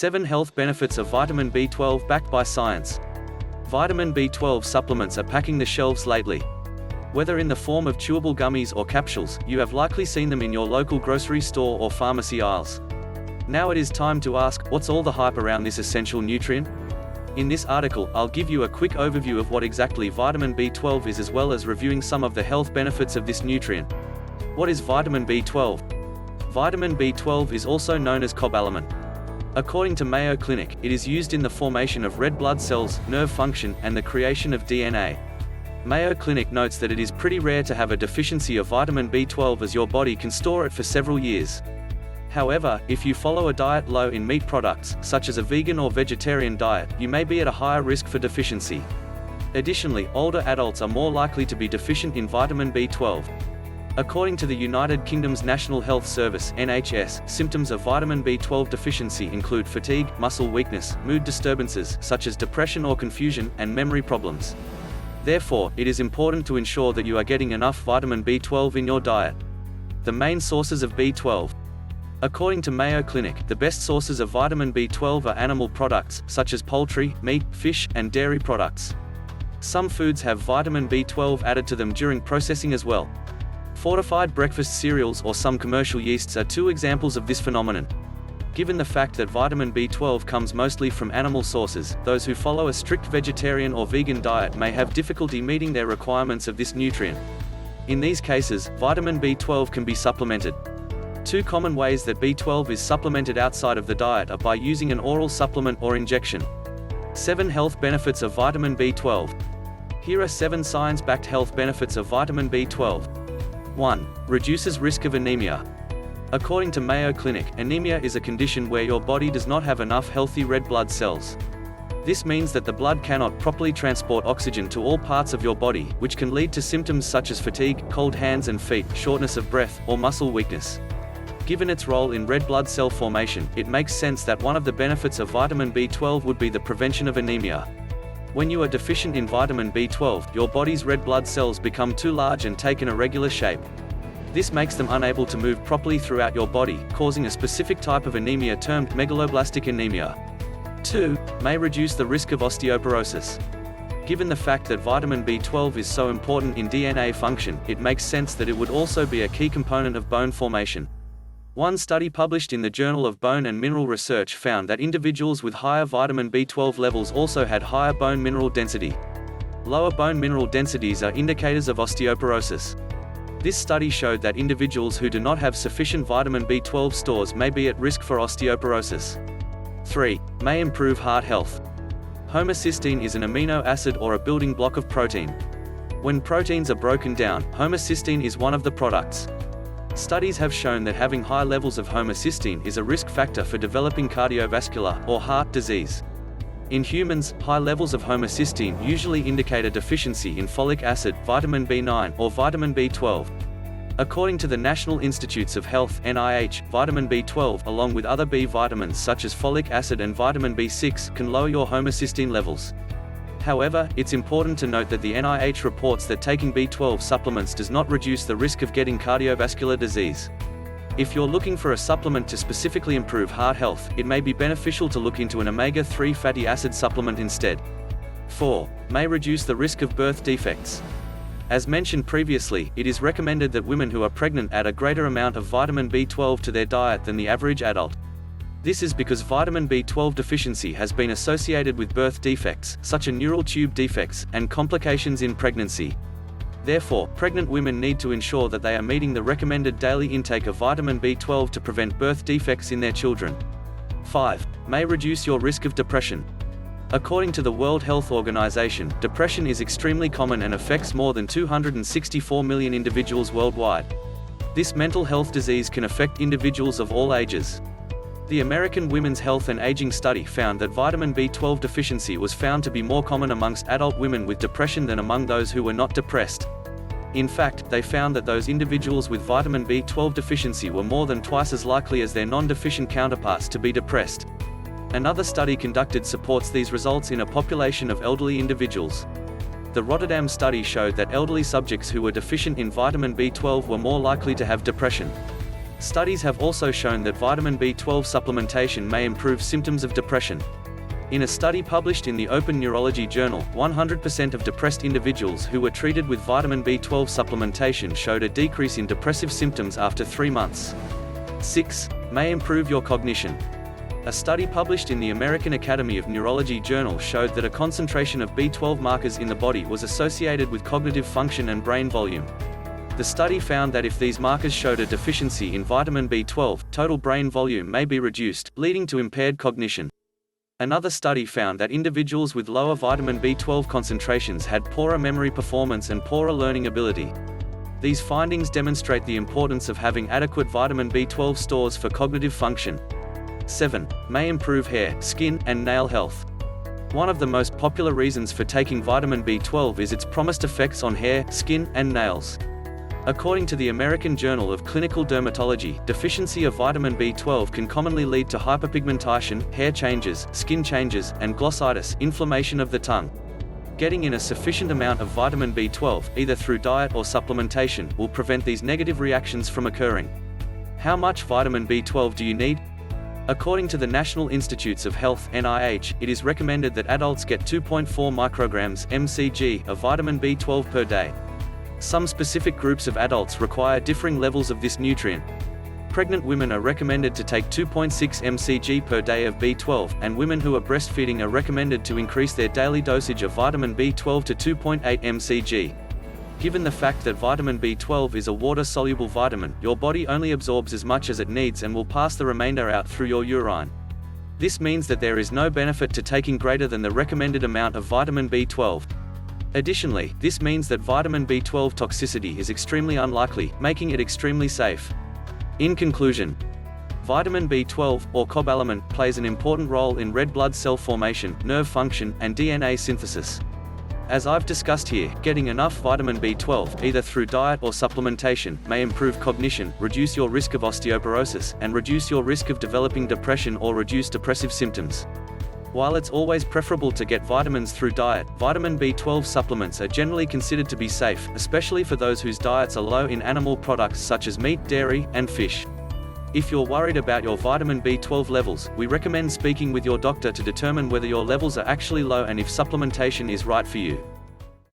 7 Health benefits of vitamin B12 backed by science. Vitamin B12 supplements are packing the shelves lately. Whether in the form of chewable gummies or capsules, you have likely seen them in your local grocery store or pharmacy aisles. Now it is time to ask, what's all the hype around this essential nutrient? In this article, I'll give you a quick overview of what exactly vitamin B12 is, as well as reviewing some of the health benefits of this nutrient. What is vitamin B12? Vitamin B12 is also known as cobalamin. According to Mayo Clinic, it is used in the formation of red blood cells, nerve function, and the creation of DNA. Mayo Clinic notes that it is pretty rare to have a deficiency of vitamin B12, as your body can store it for several years. However, if you follow a diet low in meat products, such as a vegan or vegetarian diet, you may be at a higher risk for deficiency. Additionally, older adults are more likely to be deficient in vitamin B12. According to the United Kingdom's National Health Service (NHS), symptoms of vitamin B12 deficiency include fatigue, muscle weakness, mood disturbances such as depression or confusion, and memory problems. Therefore, it is important to ensure that you are getting enough vitamin B12 in your diet. The main sources of B12. According to Mayo Clinic, the best sources of vitamin B12 are animal products, such as poultry, meat, fish, and dairy products. Some foods have vitamin B12 added to them during processing as well. Fortified breakfast cereals or some commercial yeasts are two examples of this phenomenon. Given the fact that vitamin B12 comes mostly from animal sources, those who follow a strict vegetarian or vegan diet may have difficulty meeting their requirements of this nutrient. In these cases, vitamin B12 can be supplemented. Two common ways that B12 is supplemented outside of the diet are by using an oral supplement or injection. 7 Health benefits of vitamin B12. Here are 7 science-backed health benefits of vitamin B12. 1. Reduces risk of anemia. According to Mayo Clinic, anemia is a condition where your body does not have enough healthy red blood cells. This means that the blood cannot properly transport oxygen to all parts of your body, which can lead to symptoms such as fatigue, cold hands and feet, shortness of breath, or muscle weakness. Given its role in red blood cell formation, it makes sense that one of the benefits of vitamin B12 would be the prevention of anemia. When you are deficient in vitamin B12, your body's red blood cells become too large and take an irregular shape. This makes them unable to move properly throughout your body, causing a specific type of anemia termed megaloblastic anemia. 2. May reduce the risk of osteoporosis. Given the fact that vitamin B12 is so important in DNA function, it makes sense that it would also be a key component of bone formation. One study published in the Journal of Bone and Mineral Research found that individuals with higher vitamin B12 levels also had higher bone mineral density. Lower bone mineral densities are indicators of osteoporosis. This study showed that individuals who do not have sufficient vitamin B12 stores may be at risk for osteoporosis. 3. May improve heart health. Homocysteine is an amino acid or a building block of protein. When proteins are broken down, homocysteine is one of the products. Studies have shown that having high levels of homocysteine is a risk factor for developing cardiovascular, or heart disease. In humans, high levels of homocysteine usually indicate a deficiency in folic acid, vitamin B9, or vitamin B12. According to the National Institutes of Health (NIH), vitamin B12, along with other B vitamins such as folic acid and vitamin B6, can lower your homocysteine levels. However, it's important to note that the NIH reports that taking B12 supplements does not reduce the risk of getting cardiovascular disease. If you're looking for a supplement to specifically improve heart health, it may be beneficial to look into an omega-3 fatty acid supplement instead. 4. May reduce the risk of birth defects. As mentioned previously, it is recommended that women who are pregnant add a greater amount of vitamin B12 to their diet than the average adult. This is because vitamin B12 deficiency has been associated with birth defects, such as neural tube defects, and complications in pregnancy. Therefore, pregnant women need to ensure that they are meeting the recommended daily intake of vitamin B12 to prevent birth defects in their children. 5. May reduce your risk of depression. According to the World Health Organization, depression is extremely common and affects more than 264 million individuals worldwide. This mental health disease can affect individuals of all ages. The American Women's Health and Aging Study found that vitamin B12 deficiency was found to be more common amongst adult women with depression than among those who were not depressed. In fact, they found that those individuals with vitamin B12 deficiency were more than twice as likely as their non-deficient counterparts to be depressed. Another study conducted supports these results in a population of elderly individuals. The Rotterdam study showed that elderly subjects who were deficient in vitamin B12 were more likely to have depression. Studies have also shown that vitamin B12 supplementation may improve symptoms of depression. In a study published in the Open Neurology Journal, 100% of depressed individuals who were treated with vitamin B12 supplementation showed a decrease in depressive symptoms after 3 months. 6. May improve your cognition. A study published in the American Academy of Neurology Journal showed that a concentration of B12 markers in the body was associated with cognitive function and brain volume. The study found that if these markers showed a deficiency in vitamin B12, total brain volume may be reduced, leading to impaired cognition. Another study found that individuals with lower vitamin B12 concentrations had poorer memory performance and poorer learning ability. These findings demonstrate the importance of having adequate vitamin B12 stores for cognitive function. 7. May improve hair, skin, and nail health. One of the most popular reasons for taking vitamin B12 is its promised effects on hair, skin, and nails. According to the American Journal of Clinical Dermatology, deficiency of vitamin B12 can commonly lead to hyperpigmentation, hair changes, skin changes, and glossitis, inflammation of the tongue. Getting in a sufficient amount of vitamin B12, either through diet or supplementation, will prevent these negative reactions from occurring. How much vitamin B12 do you need? According to the National Institutes of Health (NIH), it is recommended that adults get 2.4 micrograms (mcg) of vitamin B12 per day. Some specific groups of adults require differing levels of this nutrient. Pregnant women are recommended to take 2.6 mcg per day of B12, and women who are breastfeeding are recommended to increase their daily dosage of vitamin B12 to 2.8 mcg. Given the fact that vitamin B12 is a water-soluble vitamin, your body only absorbs as much as it needs and will pass the remainder out through your urine. This means that there is no benefit to taking greater than the recommended amount of vitamin B12. Additionally, this means that vitamin B12 toxicity is extremely unlikely, making it extremely safe. In conclusion, vitamin B12, or cobalamin, plays an important role in red blood cell formation, nerve function, and DNA synthesis. As I've discussed here, getting enough vitamin B12, either through diet or supplementation, may improve cognition, reduce your risk of osteoporosis, and reduce your risk of developing depression or reduce depressive symptoms. While it's always preferable to get vitamins through diet, vitamin B12 supplements are generally considered to be safe, especially for those whose diets are low in animal products such as meat, dairy, and fish. If you're worried about your vitamin B12 levels, we recommend speaking with your doctor to determine whether your levels are actually low and if supplementation is right for you.